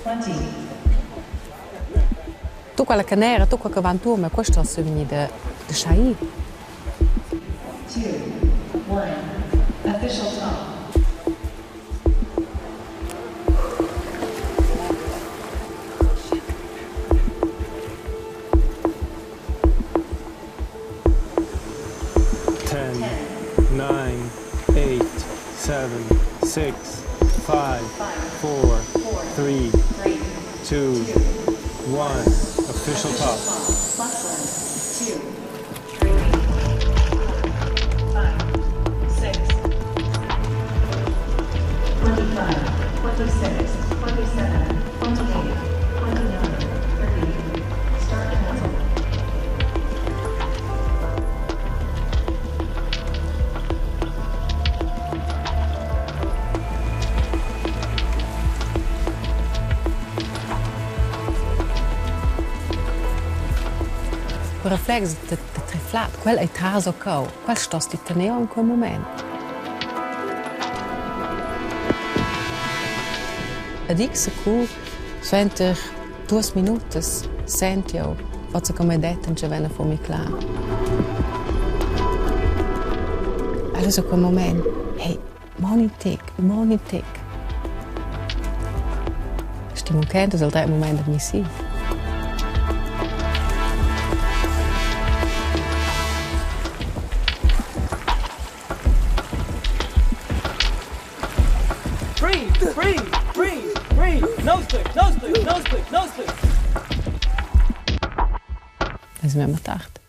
20. Tu quella canera, tu quella che va intorno, questo è il de Shai. 2, 1, official top. Nine, 8, 7, 6, 5, 4, 3, 2, 1. Official top. +1, 2, 3, 5, 6, 25, 26, 27, 28, 29, 30. Start cancel. Il reflex de triflat, quel è traso cau, quel sto sti teneo in quel momento. Ed x cu, sventer 2 minutos, sentio, forse come detto, che venne for mi clar. Allora quel momento, hey, monitic. Sti momento è il tre momento di mi sì. Breathe. Nose click. Das ist mir immer gedacht.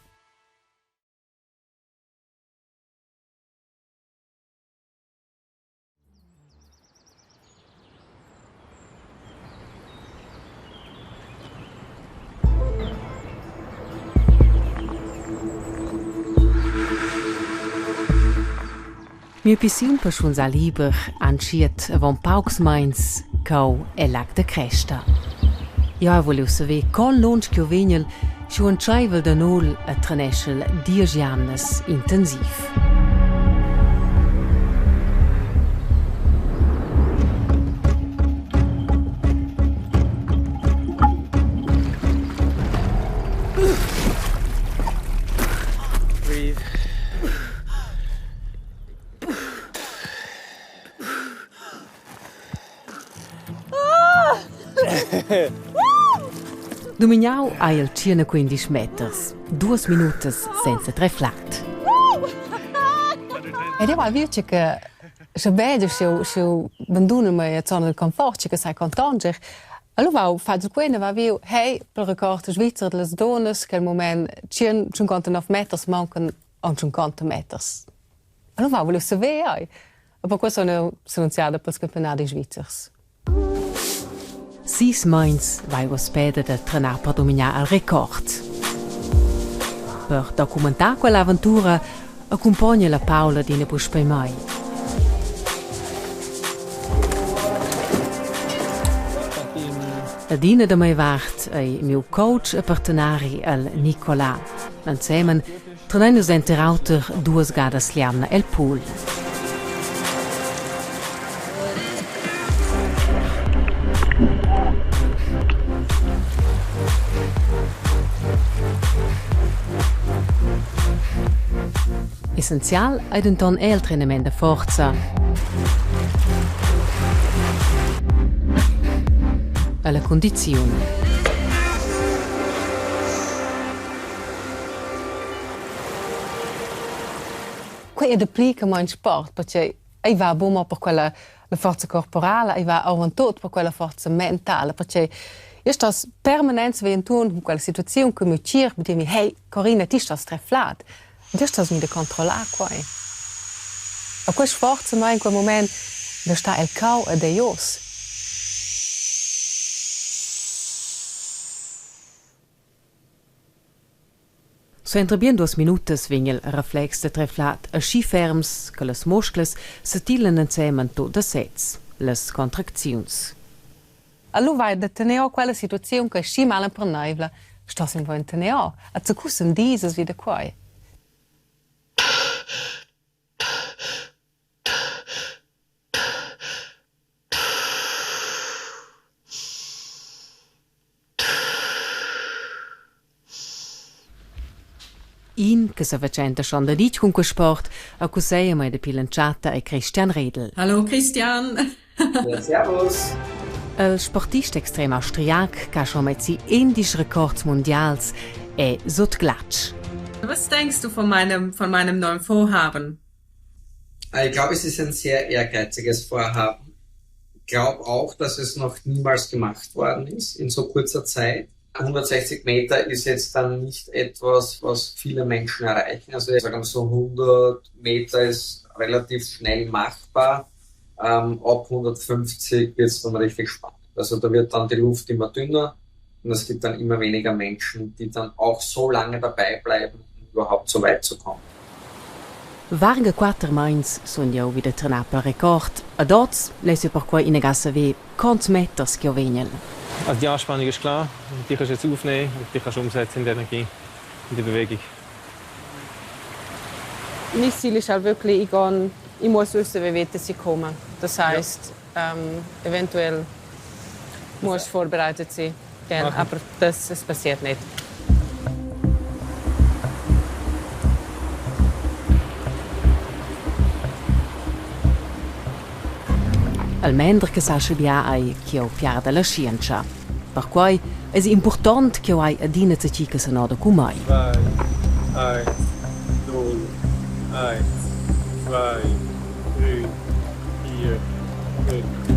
Mia pissin per schon sa lieber anschiet avon paucs meins cau e lag de cresta. Ja, volevo saber col lunch che vegel schu un scheivel de nol a traneschel 10 jannes intensiv. Domignau hai il 115 meters, 2 minutos senza treflat. Ed io voglio dire che se vedo se abbandonami a zona del comfort, che sei contento, allora faccio quello, va via, hey, per ricordo Svizzera delle donne, che al momento 59 meters mancano a 50 meters. Allora voglio sapere, e per questo sono annunziata per il campionato svizzero. 6 meins vai o speda de trenar per dominar al record. Per documentar quell'avventura accompagna la Paula di ne busch bei mai. Adina da mai vart ai mio coach e partenari al Nicola. Insieme trenando sente rauter 2 gadas liamna el pool. Essenzial è un ton il treinamento di forza. E la condizione. Qui è applica in sport, perché va buono per quella la forza corporale, va avanti per quella forza mentale, perché io sto permanentemente in quella situazione che mi cerca di dire, hey, Corina, ti stai strefflat. Tu stai mi da controllare qua. E questa forza in quel momento, da sta il cau e dei os. So entre bien 2 minutos vingel reflex de treflat a schi ferms che les muscles se tilen insieme tot de sets, les contraczions. Allora vai da tenere quella situazione che è schi male per noi, sto sempre in tenere. E se cussen dieses wieder qua. che si facenta schon da dit con quel sport, a cos'è mai de pilanciata e Christian Redl. Hallo Christian. Ja, servus. Il sportista extrem austriac che ha schon mit si indische Rekords mondials e sot Glatsch. Was denkst du von meinem neuen Vorhaben? Ich glaube, es ist ein sehr ehrgeiziges Vorhaben. Ich glaube auch, dass es noch niemals gemacht worden ist in so kurzer Zeit. 160 Meter ist jetzt dann nicht etwas, was viele Menschen erreichen. Also ich sage so 100 Meter ist relativ schnell machbar. Ab 150 wird es dann richtig spannend. Also da wird dann die Luft immer dünner und es gibt dann immer weniger Menschen, die dann auch so lange dabei bleiben, um überhaupt so weit zu kommen. Varga 4 mains sono io wieder tornato per Rekord. A dots lese per qua in gassa ve quanti meters che vengono. Also die Anspannung ist klar, die kannst du jetzt aufnehmen und die kannst du umsetzen in die Energie, in die Bewegung. Mein Ziel ist halt wirklich, ich muss wissen, wie weit sie kommen. Das heisst, eventuell muss ich vorbereitet sein. Aber das passiert nicht. Almendra che sa bia ai che ho piarda la scienza. Per cui è importante che hai a dina te chica se no da cumai. 2, 1, 0, 1, 2, 3, 4, 5.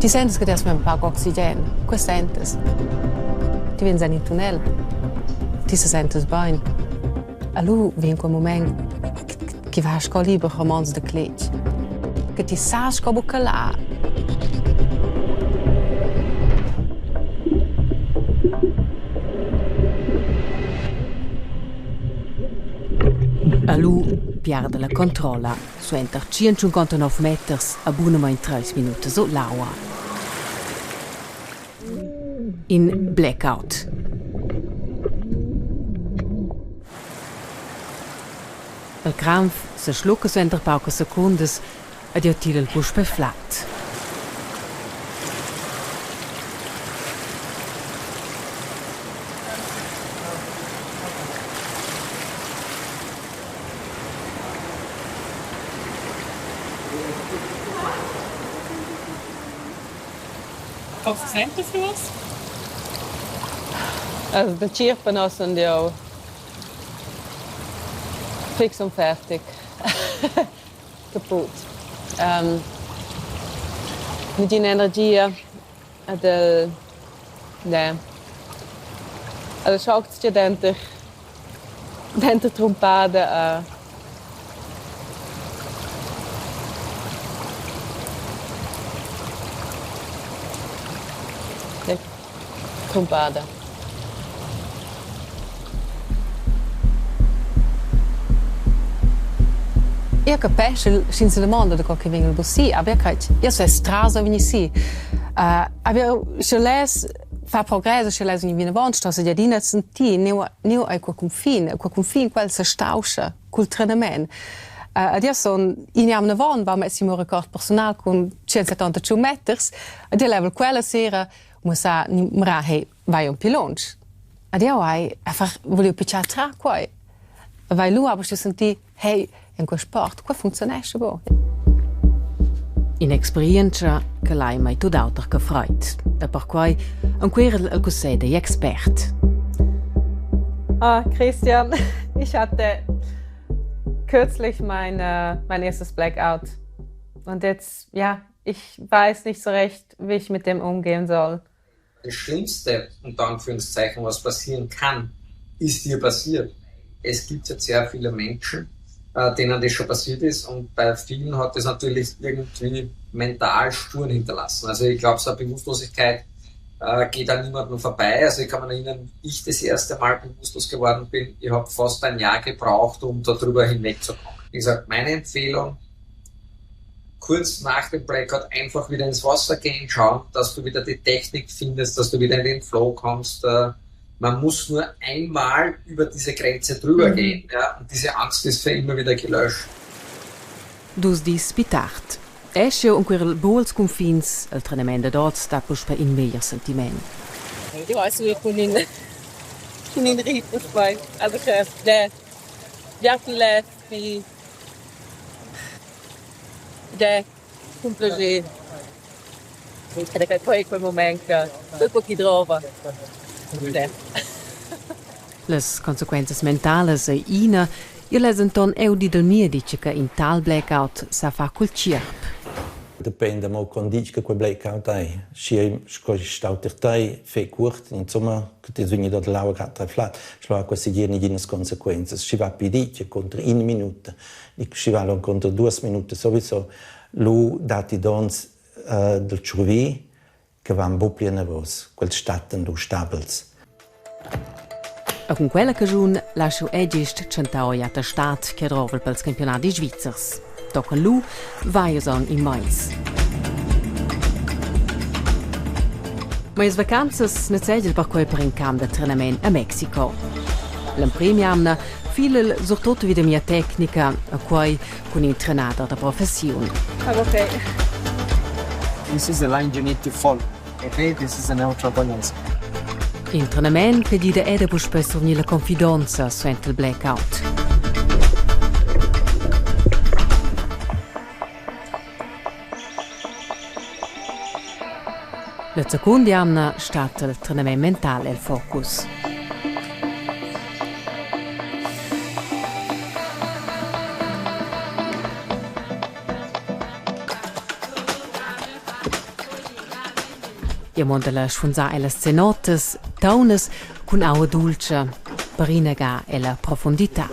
Ti senti che ti aspetti un po' di ossigeno? Cosa senti? Ti vieni in tunnel? Ti senti bene? Allora viene quel momento che vai a libero con mans de cleci. Che ti sai come calare. Allora pierde la controlla su enter 159 meters a buona in 3 minuti so l'aua. In blackout. Il krampf se schlucca su enter poche secondes ed io tira il busch per flat. Kannst du es nicht für was? Also die Chirpen sind ja fix und fertig. Kaputt. Mit der Energie ne. Also schaut dir dentro trompade trompade. Io capisco senza le mondo da che vengono così, io sono strasa venire sì. Se les fa progresso, se les viene avanti, sto se già senti, ne hai quel confine quel se stauscia col trenamento. Adesso iniamo avanti, ma siamo un record personale con 172 meters, a dia level quella sera musa mra hey vai un pilonch. Adesso hai voglio piccare tra qua. Vai lui aber senti hey in quel sport, qua funziona bene. In esperienza che lei mai tu d'auter gefreut. E per cui ancora il cos'è degli expert. Christian, ich hatte kürzlich mein erstes Blackout. Und jetzt, ich weiß nicht so recht, wie ich mit dem umgehen soll. Das Schlimmste, unter Anführungszeichen, was passieren kann, ist dir passiert? Es gibt jetzt sehr viele Menschen, denen das schon passiert ist, und bei vielen hat das natürlich irgendwie mental Spuren hinterlassen. Also ich glaube, so eine Bewusstlosigkeit geht an niemandem vorbei. Also ich kann mich erinnern, wie ich das erste Mal bewusstlos geworden bin, ich habe fast ein Jahr gebraucht, um darüber hinwegzukommen. Wie gesagt, meine Empfehlung, kurz nach dem Blackout einfach wieder ins Wasser gehen, schauen, dass du wieder die Technik findest, dass du wieder in den Flow kommst. Man muss nur einmal über diese Grenze drüber gehen, ja, und diese Angst ist für immer wieder gelöscht. Dus dis pitart. Esce un quel bols confins al trenamento d'oz tapus per in meglio sentiment. Ich weiß, wie ich in Ried nicht weiß. Also, der vielleicht wie der complagé. Ed è poi quel momento che dopo chi trova. Les consequences mentales e ina, io lesen ton eudi del mie dice che in tal blackout sa fa col cirp. Depende mo con dice che quel blackout è. Si staut der tai fe kurt, insomma, che ti svegni dal lawa gatta flat. Schwa quasi giorni di consequenze. Si va pidice contro in minuta. Si va contro 2 minuti sowieso. Lu dati dons del cervi che van boppia nervos, quel statten lu stabels. E con quella cagiun lascio egist centau a ta stat che rovel pels campionati svizzers. Tocca lu vai son in Mainz. Ma is vacanzas ne zegel per quel per in camp de trenament a Mexico. L'empremiamna fil sortotto wieder mia tecnica a quai con il trenator da professione. Okay. This is the line you need to follow. Okay, this is a neutral balance. Il trenament che di da eda può spesso venire la confidenza suente il blackout. La seconda anna stat il trenament mentale il focus. Io monta la schwunza e le scenotes, taunes, con aua dulce, per inaga e la profondità.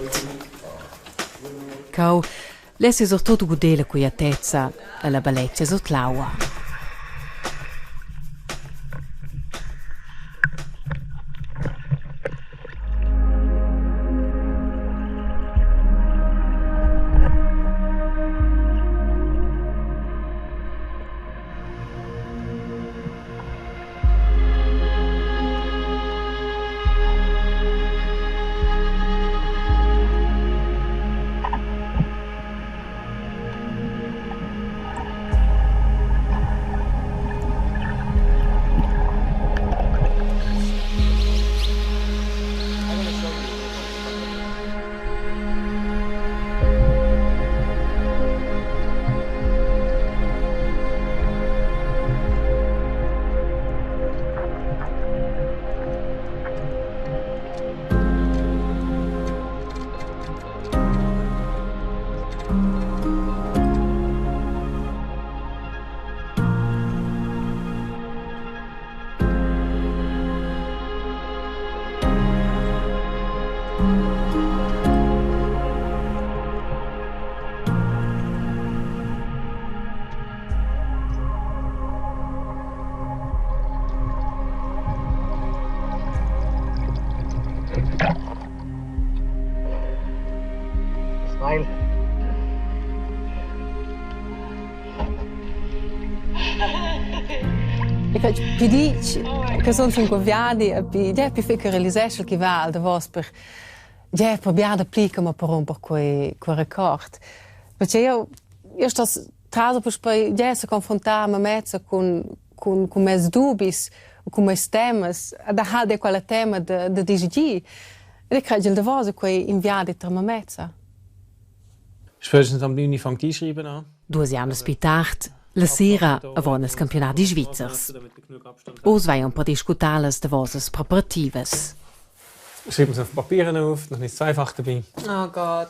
Cau, lesi sortotto godere la quietezza e la bellezza sotto l'aua. Smile. Ik had pidic, che sono 5 viadi, e più che realizzare che va al davos per probiare di applicare per un po' quel record. Perché io sto tratando per poi se confrontare me mezzo con mes dubis, con mes temas, da hade quella tema de DGG. E ik krijg il davos quei inviadi tra me mezzo. Spätestens am 9. fängt die Schreiben an. 2 anni più tardi, la sera avevano il campionato svizzers. Os vai un po' discutales de voses preparatives. Schreiben Sie auf Papieren auf, dann ist es zweifach dabei. Oh Gott.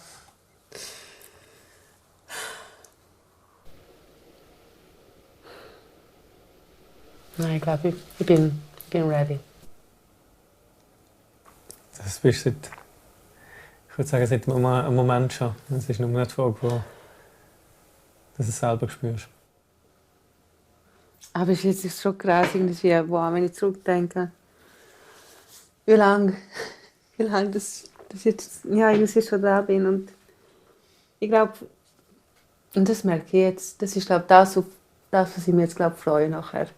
Nein, ich glaube, ich bin ready. Das bist seit, ich würde sagen, seit einem Moment schon. Es ist nur eine Frage, dass du es selber spürst. Aber es ist schon krass, irgendwie, wow, wenn ich zurückdenke, wie lange das jetzt, ja, ich schon da bin. Und ich glaube, und das merke ich jetzt, das ist, glaube ich, das, was ich mir jetzt, glaube ich, freue nachher.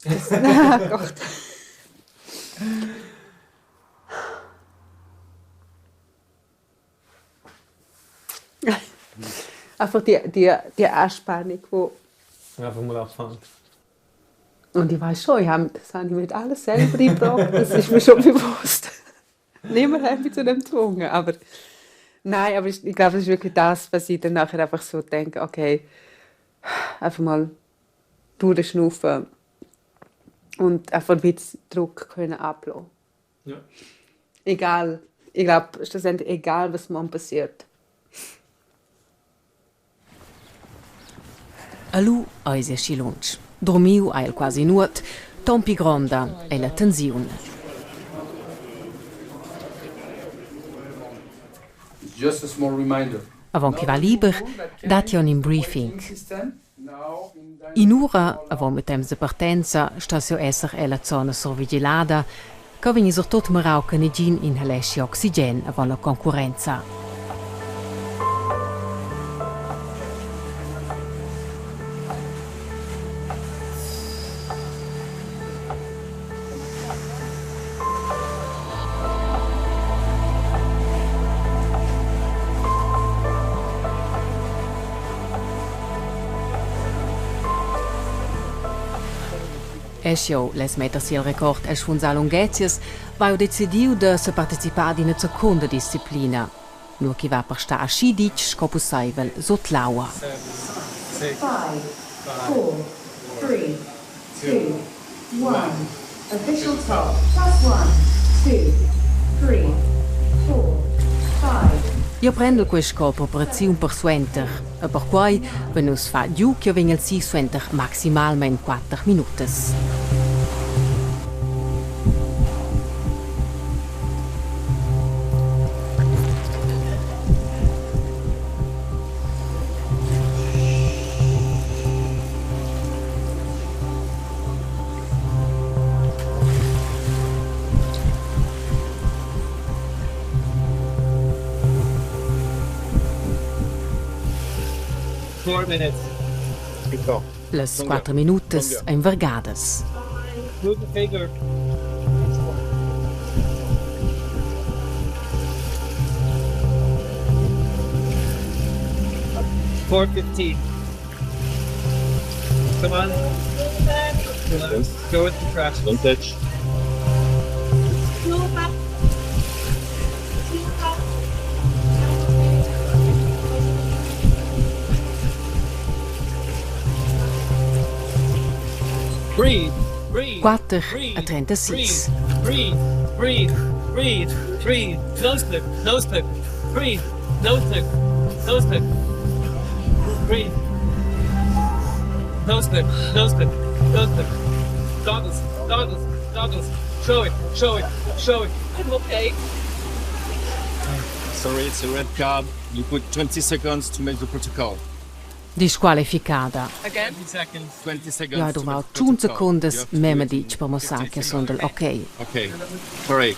Das, oh Gott. Einfach die Anspannung, wo... Einfach mal abfahren. Und ich weiß schon, das habe ich mir alles selber eingebracht, das ist mir schon bewusst. Niemand hat mich zu dem gezwungen, aber... Nein, aber ich glaube, das ist wirklich das, was ich dann nachher einfach so denke, okay, einfach mal durchschnaufen und einfach ein bisschen Druck können ablassen. Ja. Egal, ich glaube, schlussendlich egal, was morgen passiert. Alu eis esci lunch. Dormiu ha il quasi nuot, tompi gronda e la tensione. Just a small reminder. Avon chi va liber, dat jon in briefing. In ura, avon mit temps de partenza, stas jo esser e la zona sorvigilada, ca vegni sur tot marau canegin in halesci oxygen avon la concurrenza. Escio, les metters il record el schwunzal ungetias, va decidiu de se participar di una seconda disciplina. Nur chi va per sta a sci dic scopusaivel sot l'aua. 5, 4, 3, 2, 1. Official top. +1, 2, 3, 4, 5. Io prendo quel scopo operazione per suenter, e per quai, wenn us fa giù che venga il si suenter maximalmente 4 minutos. Les 4 minutos envergadas. Move the finger. $4.15. Come on. Go with the trash. Don't touch. Breathe, breathe. 4:36. Breathe, breathe, breathe, breathe. Nose clip, nose clip. Breathe, nose clip, nose clip. Breathe. Nose clip, nose clip, nose clip. Goggles, goggles, goggles. Show it, show it, show it. I'm okay. Sorry, it's a red card. You put 20 seconds to make the protocol. Disqualificada. Again? 20 seconds. Ja, to du make war the 1 protocol. sekundes You have to meme do it. dic per mo sa che son del ok. Okay. Sorry.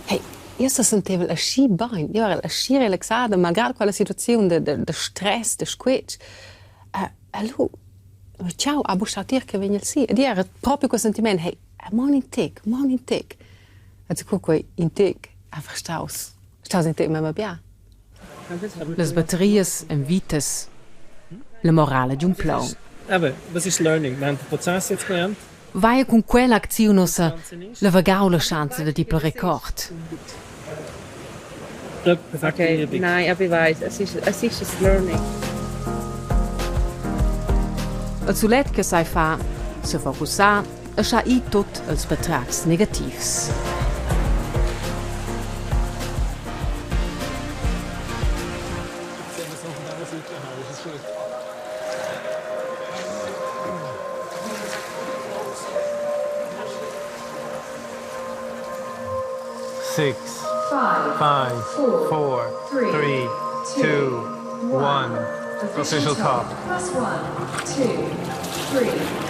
Hey, io sentivo a sci bene, io ero a sci relaxata, malgrado quella situazione de stress, de squetch. Allora, ciao, a busciatir che viene il sì. E era proprio quel sentimento, hey, morning tick. E tu quei in tick, einfach staus in tick mit mir bia. Les batterias en vites. La morale di un plau. Aber was ist Learning? Wir haben den Prozess jetzt gelernt. Vai con quella azione la vagau la chance de tipo record. Okay, nein, aber ich weiß, es ist das Learning. El sulet che sai fa, se focussar, e scha i tot els betrags negativs. 6, 5, 4, 3, 2, 1. Official top. Plus 1, 2, 3.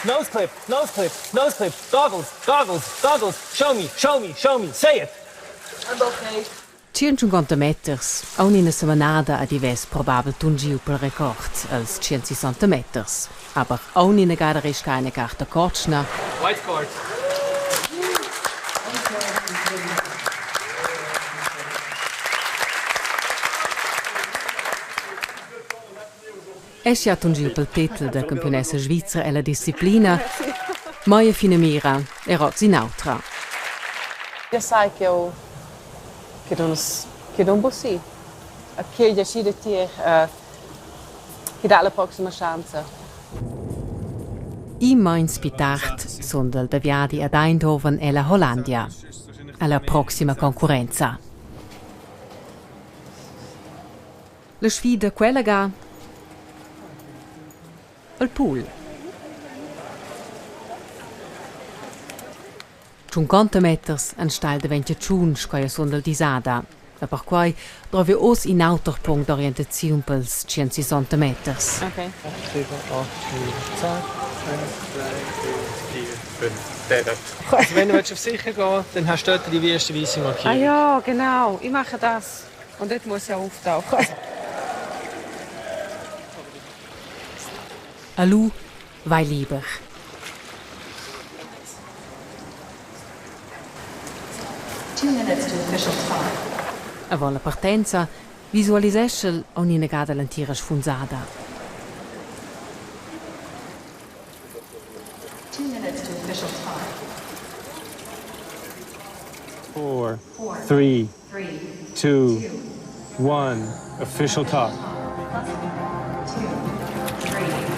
Nose clip, nose clip, nose clip, goggles, goggles, goggles. Show me, show me, show me. Say it. I'm okay. 150 meters, ogni una settimana a divers probabel tungiu per record als 160 meters. Aber ogni una gara ist keine Karte Kortschna. White cord. Es ja tungiu pel titel der campionessa Schweizer e la disciplina. Moia fine mira e rozzi neutra. Ja sai che non bossi. A che ja si de tier che dà la prossima chance. I Mainz Pitart sono del deviati ad Eindhoven e la Hollandia alla prossima concorrenza. La sfida quella ga al pool. 50 meters an steil diventa giunge che sono del disada, e per cui trovi os in autopunkt d'orientazione pels 160 meters. Ok. 7, 8, 9, 10, 1, 2, 3, 4, 5, 6. Also wenn du auf sicher gehen, dann hast du dort die erste weiße Markierung. Ah ja, genau. Ich mache das. Und dort muss ja auftauchen. Alu vai lieber. A la partenza visualisesce ogni negata l'antira sfunzata. 2 minutes to official time. 4, 3, 2, 1. Official top. 2, 3, 4,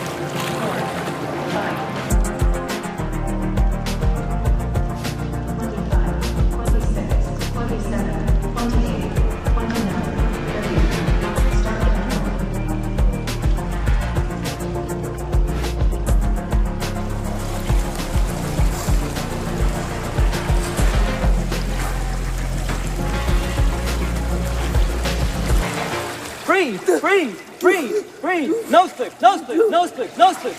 Breathe, breathe, breathe, breathe. Nose clip, nose clip, nose clip, nose clip.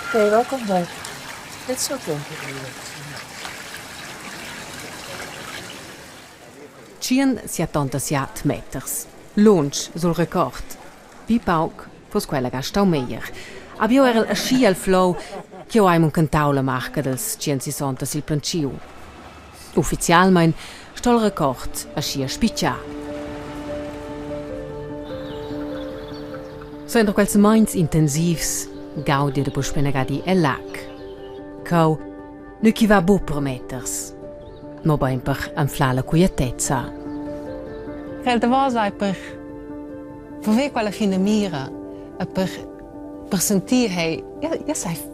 Okay, welkom bij. Dit is oké. 177 meters. Lunch sul record. Pi pauc fos quella ga stau meier. Abbiamo era a sci al flow che ho un cantau la marca dels 160 sil planciu. Ufficialmein sto il record a sci a spiccia. So in quels mainz intensivs gaudi de buspenegadi e lac. Cau nu chi va bu per meters. No ben per anflala quietezza. Realmente was per ver quella fine mira e per sentire hey ja sai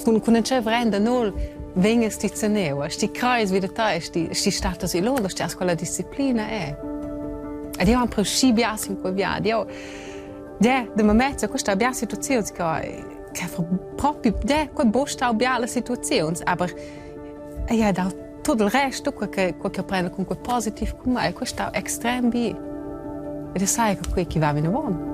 con un c'è vrenda nol venga stizioneo sti kreis wieder da sti status illo sti as quella disciplina ed io anche sci bias in quel via io de momento questa abbia situazioni che proprio quel bostau biale situazioni aber ja da tutto il resto che prende con quel positivo con me questo è estrem bi ed sai che qui chi va in avanti.